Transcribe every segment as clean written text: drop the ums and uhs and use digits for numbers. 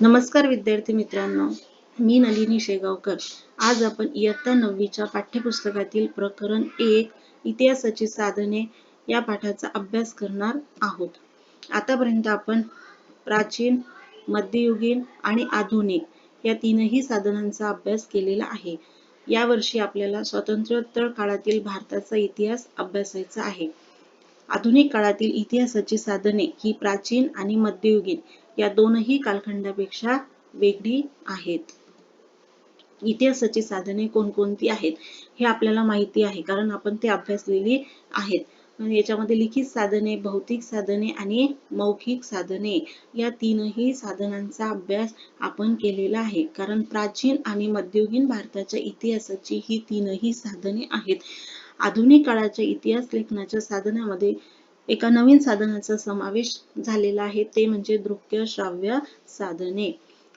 नमस्कार विद्यार्थी मित्रांनो, मी नलिनी शेगावकर. आज आपण इयत्ता 9वीच्या पाठ्यपुस्तकातील प्रकरण 1 इतिहासाची साधने या पाठाचा अभ्यास करणार आहोत. आतापर्यंत आपण प्राचीन, मध्ययुगीन आणि आधुनिक या तीनही साधनांचा अभ्यास केलेला आहे. यावर्षी आपल्याला स्वातंत्र्योत्तर काळातील भारताचा इतिहास अभ्यासायचा आहे. आधुनिक काळातील इतिहासाची साधने ही प्राचीन आणि मध्ययुगीन या दोनही कालखंडापेक्षा वेगळी आहेत. इतिहासाची साधने कोणकोणती आहेत हे आपल्याला माहिती आहे, कारण आपण ते अभ्यासलेली आहेत. याच्यामध्ये लिखित साधने, भौतिक साधने आणि मौखिक साधने या तीनही साधनांचा अभ्यास आपण केलेला आहे. कारण प्राचीन आणि मध्ययुगीन भारताच्या इतिहासाची ही तीनही साधने आहेत. आधुनिक काळाच्या इतिहास लेखनाच्या साधनामध्ये एका नवीन साधनाचा समावेश झालेला आहे, ते म्हणजे दृक्य श्राव्य साधने.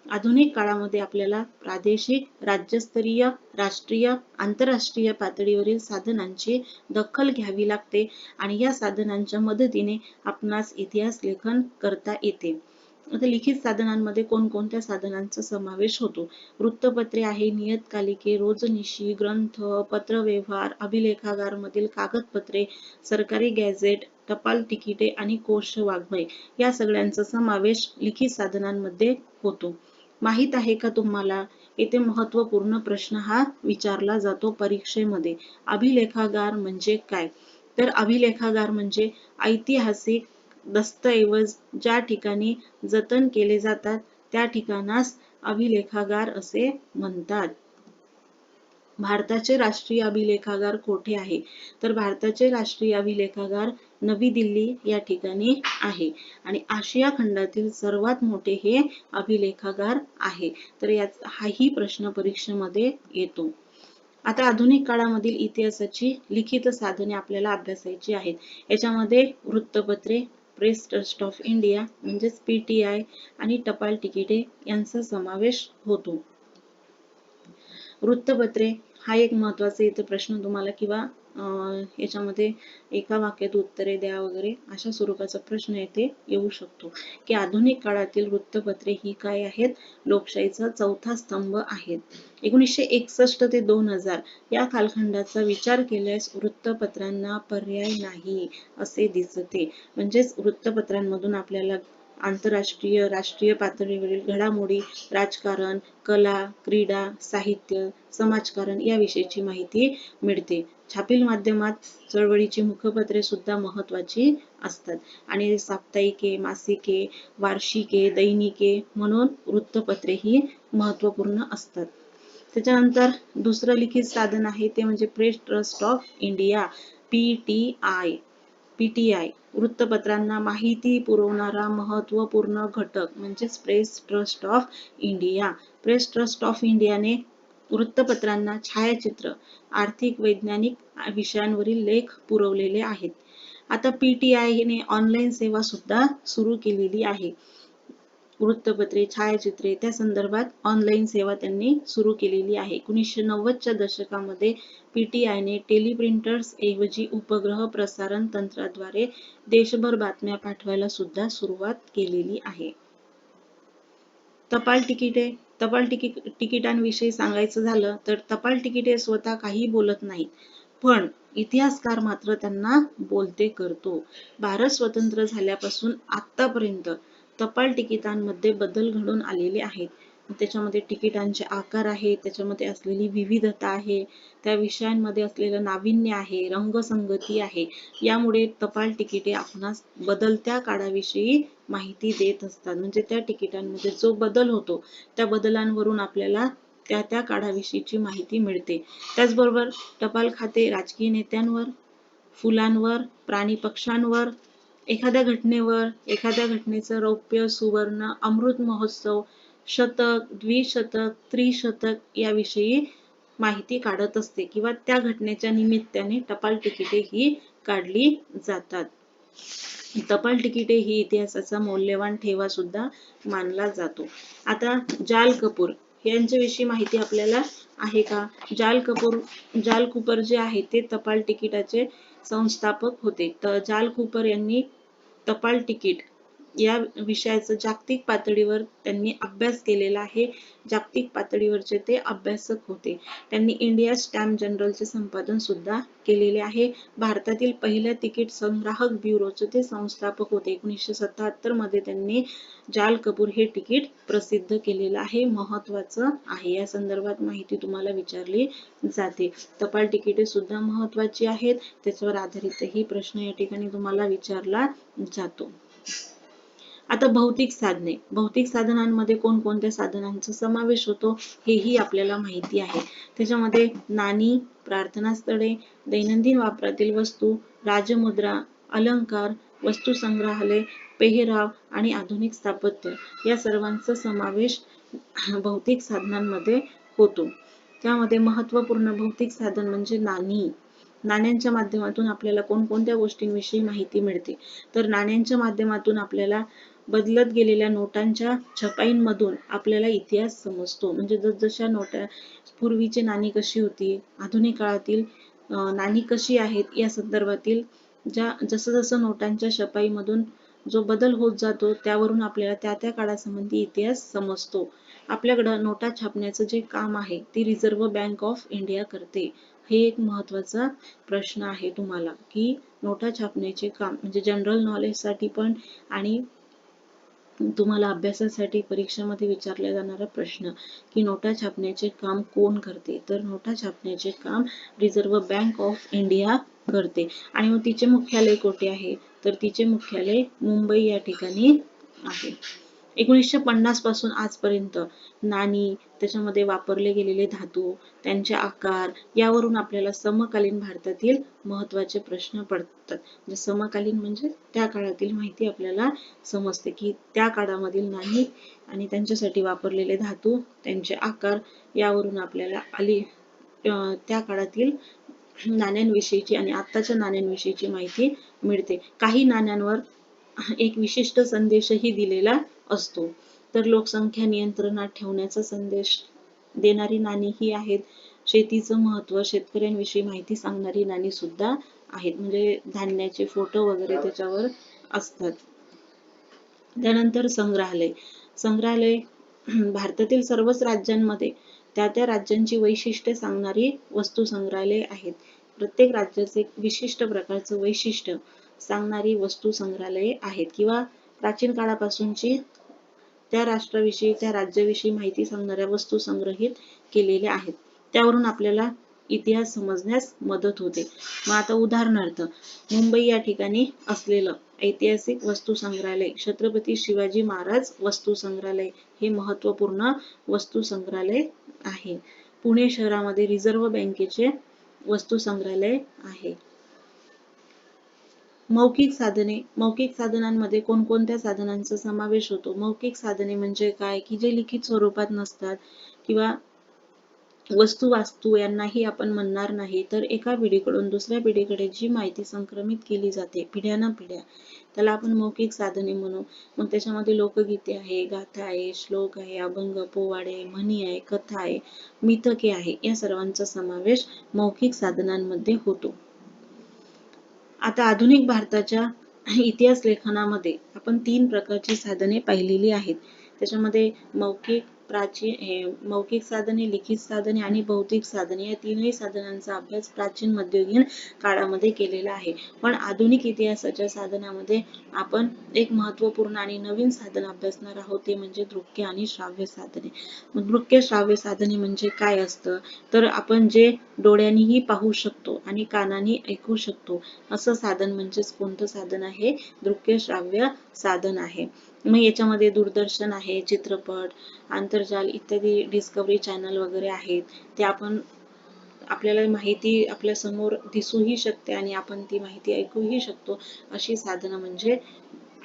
आधुनिक काळामध्ये आपल्याला प्रादेशिक, राज्यस्तरीय, राष्ट्रीय, आंतरराष्ट्रीय पातळीवरील साधनांची दखल घ्यावी लागते आणि या साधनांच्या मदतीने आपणास इतिहास लेखन करता येते. आता लिखित साधनांमध्ये कोणकोणत्या साधनांचा समावेश होतो? वृत्तपत्रे आहे, नियतकालिके, रोजनिशी, ग्रंथ, पत्रव्यवहार, अभिलेखागार मधील कागदपत्रे, सरकारी गॅझेट, टपाल तिकिटे आणि कोश वाङ्मय या सगळ्यांचा समावेश लिखित साधनांमध्ये होतो. माहित आहे का तुम्हाला? येथे महत्वपूर्ण प्रश्न हा विचारला जातो परीक्षेमध्ये. अभिलेखागार म्हणजे काय? तर अभिलेखागार म्हणजे ऐतिहासिक दस्तऐवज ज्या ठिकाणी जतन केले जातात त्या ठिकाणास अभिलेखागार असे म्हणतात. भारताचे राष्ट्रीय अभिलेखागार कोठे आहे? तर भारताचे राष्ट्रीय अभिलेखागार नवी दिल्ली या ठिकाणी आहे आणि आशिया खंडातील सर्वात मोठे हे अभिलेखागार आहे. तर हाही प्रश्न परीक्षेमध्ये येतो. आता आधुनिक काळामधील इतिहासाची लिखित साधने आपल्याला अभ्यासायची आहेत. याच्यामध्ये वृत्तपत्रे, प्रेस ट्रस्ट ऑफ इंडिया म्हणजेच PTI आणि टपाल तिकिटे यांचा समावेश होतो. वृत्तपत्रे हा एक महत्वाचा इथे प्रश्न तुम्हाला किंवा याच्यामध्ये एका वाक्यात उत्तरे द्या वगैरे अशा स्वरूपाचा प्रश्न येथे येऊ शकतो की आधुनिक काळातील वृत्तपत्रे ही काय आहेत? लोकशाहीचा चौथा स्तंभ आहेत. 1961 ते 2000 या कालखंडाचा विचार केल्यास वृत्तपत्रांना पर्याय नाही असे दिसते. म्हणजेच वृत्तपत्रांमधून आपल्याला आंतरराष्ट्रीय, राष्ट्रीय पातळीवरील घडामोडी, राजकारण, कला, क्रीडा, साहित्य, समाजकारण याविषयीची माहिती मिळते. छापील माध्यमात चळवळीची मुखपत्रे सुद्धा महत्वाची असतात आणि साप्ताहिके, मासिके, वार्षिके, दैनिके म्हणून वृत्तपत्रे ही महत्वपूर्ण असतात. त्याच्यानंतर दुसरं लिखित साधन आहे ते म्हणजे press trust of India PTI. वृत्तपत्रांना माहिती पुरवणारा महत्वपूर्ण घटक म्हणजेच press trust of India. Press trust of इंडियाने वृत्तपत्रांना छायाचित्र, आर्थिक, वैज्ञानिक विषयांवरील लेख पुरवलेले आहेत. आता PTI ने ऑनलाईन सेवा सुद्धा सुरू केलेली आहे. वृत्तपत्रे, छायाचित्रे त्या संदर्भात ऑनलाईन सेवा त्यांनी सुरू केलेली आहे. 1990च्या दशकामध्ये PTI ने टेलिप्रिंटर्स ऐवजी उपग्रह प्रसारण तंत्राद्वारे देशभर बातम्या पाठवायला सुद्धा सुरुवात केलेली आहे. टपाल तिकिटे. टपाल तिकिटांविषयी सांगायचं झालं तर टपाल तिकिटे स्वतः काही बोलत नाहीत, पण इतिहासकार मात्र त्यांना बोलते करतो. भारत स्वतंत्र झाल्यापासून आतापर्यंत टपाल तिकिटांमध्ये बदल घडून आलेले आहेत. त्याच्यामध्ये तिकिटांचे आकार आहे, त्याच्यामध्ये असलेली विविधता आहे, त्या विषयांमध्ये असलेलं नाविन्य आहे, रंगसंगती आहे. यामुळे टपाल तिकिटे आपणास बदलत्या काळाविषयी माहिती देत असतात. म्हणजे त्या तिकिटांमध्ये जो बदल होतो त्या बदलांवरून आपल्याला त्या काळाविषयीची माहिती मिळते. त्याचबरोबर टपाल खाते राजकीय नेत्यांवर, फुलांवर, प्राणी पक्ष्यांवर, एखाद्या घटनेवर, एखाद्या घटनेचं रौप्य, सुवर्ण, अमृत महोत्सव, शतक, द्विशतक, त्रिशतक याविषयी माहिती काढत असते किंवा त्या घटनेच्या निमित्ताने टपाल तिकिटे ही काढली जातात. टपाल तिकिटे ही इतिहासाचा मौल्यवान ठेवा सुद्धा मानला जातो. आता जाल कपूर यांच्याविषयी माहिती आपल्याला आहे का? जाल कूपर जे आहे ते टपाल तिकिटाचे संस्थापक होते. तर जाल कूपर यांनी टपाल तिकीट या विषयाचा जागतिक पातळीवर त्यांनी अभ्यास केलेला आहे. जागतिक पातळीवरचे ते अभ्यासक होते. त्यांनी इंडिया स्टॅम्प जनरलचे संपादन सुद्धा केलेले आहे. भारतातील पहिल्या तिकीट संग्राहक ब्युरोचे ते संस्थापक होते. 1977 मध्ये त्यांनी जाल कपूर हे तिकीट प्रसिद्ध केलेलं आहे. महत्वाचं आहे. या संदर्भात माहिती तुम्हाला विचारली जाते. टपाल तिकिटे सुद्धा महत्वाची आहेत. त्याच्यावर आधारितही प्रश्न या ठिकाणी तुम्हाला विचारला जातो. आता भौतिक साधने. भौतिक साधनांमध्ये कोणकोणत्या साधनांचा समावेश होतो हेही आपल्याला माहिती आहे. त्याच्यामध्ये नाणी, प्रार्थनास्थळे, दैनंदिन वापरातील वस्तू, राजमुद्रा, अलंकार, वस्तू संग्रहालय, पेहराव आणि आधुनिक स्थापत्य या सर्वांचा समावेश भौतिक साधनांमध्ये होतो. त्यामध्ये महत्त्वपूर्ण भौतिक साधन म्हणजे नाणी. नाण्यांच्या माध्यमातून आपल्याला कोणकोणत्या गोष्टींविषयी माहिती मिळते? तर नाण्यांच्या माध्यमातून आपल्याला बदलत गेलेल्या नोटांच्या छपाईंमधून आपल्याला इतिहास समजतो. म्हणजे जसजशा नोटा, पूर्वीची नाणी कशी होती, आधुनिक काळातील नाणी कशी आहेत, या संदर्भातील जसं जसं नोटांच्या छपाईमधून जो बदल होत जातो त्यावरून आपल्याला त्या त्या काळासंबंधी इतिहास समजतो. आपल्याकडं नोटा छापण्याचं जे काम आहे ते रिझर्व्ह बँक ऑफ इंडिया करते. हे एक महत्वाचा प्रश्न आहे तुम्हाला, की नोटा छापण्याचे काम म्हणजे जनरल नॉलेज साठी पण आणि तुम्हाला अभ्यासासाठी परीक्षेमध्ये विचारला जाणारा प्रश्न, की नोटा छापण्याचे काम कोण करते? तर नोटा छापण्याचे काम रिझर्व्ह बँक ऑफ इंडिया करते. आणि मग तिचे मुख्यालय कोठे आहे? तर तिचे मुख्यालय मुंबई या ठिकाणी आहे. 1950 पासून आजपर्यंत नाणी, त्याच्यामध्ये वापरले गेलेले धातू, त्यांचे आकार यावरून आपल्याला समकालीन भारतातील महत्त्वाचे प्रश्न पडतात. समकालीन म्हणजे त्या काळातील माहिती आपल्याला समजते, की त्या काळामधील नाणी आणि त्यांच्यासाठी वापरलेले धातू, त्यांचे आकार यावरून आपल्याला त्या काळातील नाण्यांविषयीची आणि आत्ताच्या नाण्यांविषयीची माहिती मिळते. काही नाण्यांवर एक विशिष्ट संदेशही दिलेला असतो. तर लोकसंख्या नियंत्रणात ठेवण्याचा संदेश देणारी नाणी ही आहेत. शेतीचं महत्त्व, शेतकऱ्यांविषयी माहिती सांगणारी नाणी सुद्धा आहेत. म्हणजे धान्याचे फोटो वगैरे त्याच्यावर असतात. त्यानंतर संग्रहालय. संग्रहालय भारतातील सर्वच राज्यांमध्ये त्या त्या राज्यांची वैशिष्ट्ये सांगणारी वस्तू संग्रहालय आहेत. प्रत्येक राज्याचे एक विशिष्ट प्रकारचं वैशिष्ट्य सांगणारी वस्तू संग्रहालये आहेत, किंवा प्राचीन काळापासूनची त्या राष्ट्राविषयी, त्या राज्याविषयी माहिती सांगणाऱ्या वस्तू संग्रहित केलेल्या आहेत. त्यावरून आपल्याला इतिहास समजण्यास मदत होते. मग आता उदाहरणार्थ, मुंबई या ठिकाणी असलेलं ऐतिहासिक वस्तू संग्रहालय छत्रपती शिवाजी महाराज वस्तू संग्रहालय हे महत्त्वपूर्ण वस्तू संग्रहालय आहे. पुणे शहरामध्ये रिझर्व्ह बँकेचे वस्तू संग्रहालय आहे. मौखिक साधने. मौखिक साधनांमध्ये कोणकोणत्या साधनांचा समावेश होतो? मौखिक साधने म्हणजे काय, की जे लिखित स्वरूपात नसतात किंवा वस्तू वास्तू यांनाही आपण म्हणणार नाही, तर एका पिढीकडून दुसऱ्या पिढीकडे जी माहिती संक्रमित केली जाते पिढ्यानपिढ्या, त्याला आपण मौखिक साधने म्हणू. मग त्याच्यामध्ये लोकगीते आहे, गाथा आहे, श्लोक आहे, अभंग, पोवाडे, म्हणी आहे, कथा आहे, मिथके आहे, या सर्वांचा समावेश मौखिक साधनांमध्ये होतो. आता आधुनिक भारताच्या इतिहास लेखनामध्ये आपण 3 प्रकारची साधने पाहिलेली आहेत. त्याच्यामध्ये मौखिक, मौखिक साधने, लिखित साधने आणि भौतिक साधने या तीनही साधनांचा अभ्यास प्राचीन मध्ययुगीन काळामध्ये केलेला आहे. पण आधुनिक इतिहासाच्या साधनामध्ये आपण एक महत्त्वपूर्ण आणि नवीन साधन अभ्यासणार आहोत, ते म्हणजे दृक्य आणि श्राव्य साधने. मग दृक्य श्राव्य साधने म्हणजे काय असतं? तर आपण जे डोळ्यांनीही पाहू शकतो आणि कानांनी ऐकू शकतो असं साधन म्हणजेच कोणतं साधन आहे? दृक्य श्राव्य साधन आहे. मग याच्यामध्ये दूरदर्शन आहे, चित्रपट, आंतरजाल इत्यादी डिस्कवरी चॅनल वगैरे आहेत. ते आपल्याला माहिती आपल्या समोर दिसूही शकते आणि आपण ती माहिती ऐकूही शकतो. अशी साधनं म्हणजे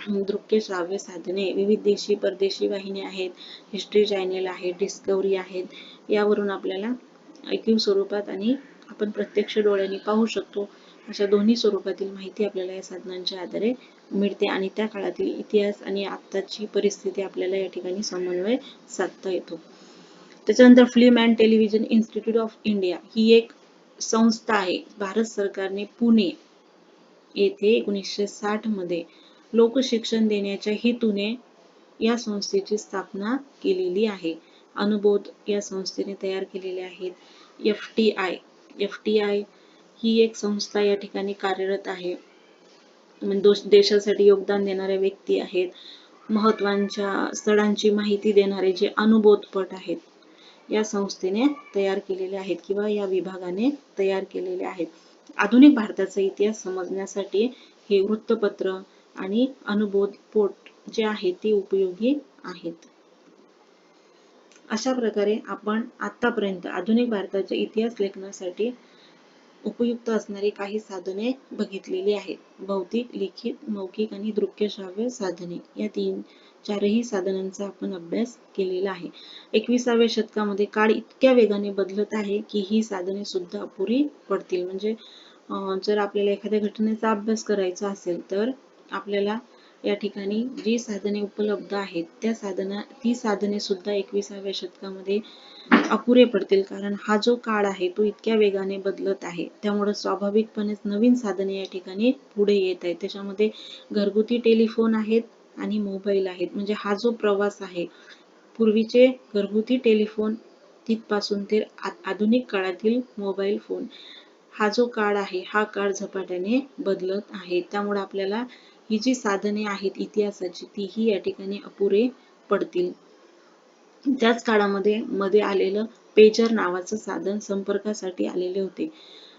दृक्य श्राव्य साधने. विविध देशी परदेशी वाहिन्या आहेत, हिस्ट्री चॅनल आहे, डिस्कवरी आहेत. यावरून आपल्याला ऐकीव स्वरूपात आणि आपण प्रत्यक्ष डोळ्यांनी पाहू शकतो, अशा दोन्ही स्वरूपातील माहिती आपल्याला या साधनांच्या आधारे मिळते आणि त्या काळातील इतिहास आणि आत्ताची परिस्थिती आपल्याला या ठिकाणी समन्वय साधता येतो. त्याच्यानंतर film and television institute of India ही एक संस्था आहे. भारत सरकारने पुणे येथे 1960 मध्ये लोकशिक्षण देण्याच्या हेतूने या संस्थेची स्थापना केलेली आहे. अनुबोध या संस्थेने तयार केलेले आहेत. FTI ही एक संस्था या ठिकाणी कार्यरत आहे. देशासाठी योगदान देणाऱ्या व्यक्ती आहेत. महत्त्वाच्या स्थळांची माहिती देणारे जे अनुबोधपट आहेत, या संस्थेने तयार केलेले आहेत किंवा या विभागाने तयार केलेले आहेत. आधुनिक भारताचा इतिहास समजण्यासाठी हे वृत्तपत्र आणि अनुबोधपट जे आहेत ते उपयोगी आहेत. अशा प्रकारे आपण आतापर्यंत आधुनिक भारताच्या इतिहास लेखनासाठी उपयुक्त असणारी काही साधने बघितलेली आहेत. भौतिक, लिखित, मौखिक आणि दृक्य श्राव्य साधने या चारही साधनांचा आपण अभ्यास केलेला आहे. 21व्या शतकामध्ये काळ इतक्या वेगाने बदलत आहे की ही साधने सुद्धा अपुरी पडतील. म्हणजे जर आपल्याला एखाद्या घटनेचा अभ्यास करायचा असेल तर आपल्याला या ठिकाणी जी साधने उपलब्ध आहेत ती साधने सुद्धा 21व्या शतकामध्ये अपुरे पडतील, कारण हा जो काळ आहे तो इतक्या वेगाने बदलत आहे. त्यामुळे स्वाभाविकपणेच नवीन साधने या ठिकाणी पुढे येत आहेत. त्याच्यामध्ये घरगुती टेलिफोन आहेत आणि मोबाईल आहेत. म्हणजे हा जो प्रवास आहे, पूर्वीचे घरगुती टेलिफोन तिथपासून ते आधुनिक काळातील मोबाईल फोन, हा जो काळ आहे हा काळ झपाट्याने बदलत आहे. त्यामुळे आपल्याला ही जी साधने आहेत इतिहासाची तीही या ठिकाणी अपुरे पडतील. त्याच काळामध्ये आलेलं पेजर नावाचं साधन संपर्कासाठी आलेले होते.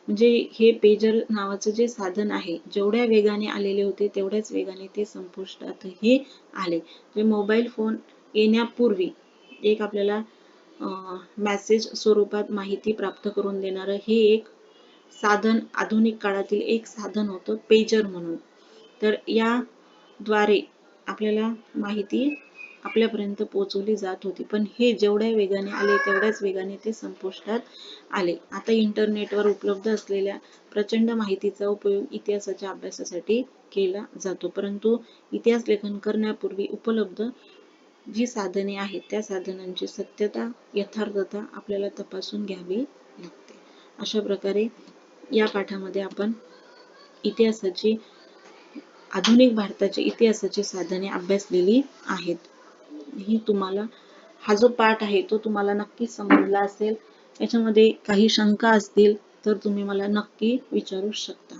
म्हणजे हे पेजर नावाचं जे साधन आहे, जेवढ्या वेगाने आलेले होते तेवढ्याच वेगाने ते संपुष्टातही आले. जे मोबाईल फोन येण्यापूर्वी एक आपल्याला मेसेज स्वरूपात माहिती प्राप्त करून देणारं हे एक साधन आधुनिक काळातील एक साधन होतं पेजर म्हणून. तर याद्वारे आपल्याला माहिती आपल्यापर्यंत पोहोचवली जात होती. पण हे जेवढ्या वेगाने आले तेवढ्याच वेगाने ते संपुष्टात आले. आता इंटरनेटवर उपलब्ध असलेल्या प्रचंड माहितीचा उपयोग इतिहासाच्या अभ्यासासाठी केला जातो. परंतु इतिहास लेखन करण्यापूर्वी उपलब्ध जी साधने आहेत त्या साधनांची सत्यता, यथार्थता आपल्याला तपासून घ्यावी लागते. अशा प्रकारे या पाठामध्ये आपण आधुनिक भारताच्या इतिहासाची साधने अभ्यासलेली आहेत. हा जो पाठ आहे तो तुम्हाला नक्की समजला असेल. याच्यामध्ये काही शंका असतील तर तुम्ही मला नक्की विचारू शकता.